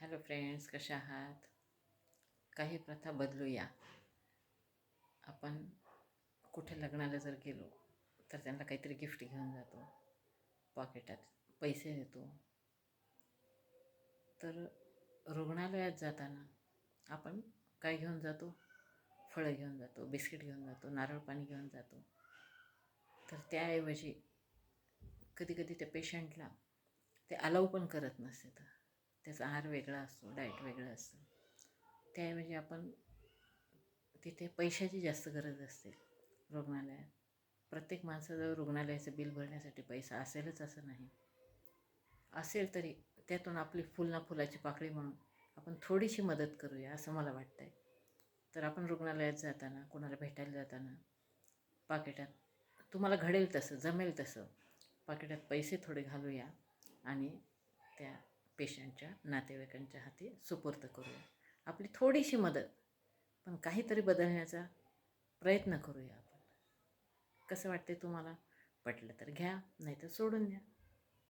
Hello friends, कशा आहात? काही प्रथा बदलूया. आपण कुठे लग्नाला जर गेलो तर त्यांना काहीतरी गिफ्ट घेऊन जातो, पॉकेटात पैसे देतो. तर रुग्णालयात जाताना आपण काय घेऊन जातो? फळं घेऊन जातो, बिस्किट घेऊन जातो, नारळ पाणी घेऊन जातो. तर त्याऐवजी कधी कधी त्या पेशंटला ते अलाऊ पण करत नसते. तर त्याचा आहार वेगळा असतो, डाएट वेगळं असतं. त्याऐवजी आपण तिथे पैशाची जास्त गरज असते रुग्णालयात. प्रत्येक माणसाजवळ रुग्णालयाचं बिल भरण्यासाठी पैसा असेलच असं नाही. असेल तरी त्यातून आपली फुल ना फुलाची पाकळी म्हणून आपण थोडीशी मदत करूया असं मला वाटतं आहे. तर आपण रुग्णालयात जाताना, कोणाला भेटायला जाताना पाकिटात तुम्हाला घडेल तसं, जमेल तसं पाकिटात पैसे थोडे घालूया आणि त्या पेशंटच्या नातेवाईकांच्या हाती सुपूर्द करूया. आपली थोडीशी मदत, पण काहीतरी बदलण्याचा प्रयत्न करूया आपण. कसं वाटते तुम्हाला? पटलं तर घ्या, नाही तर सोडून द्या.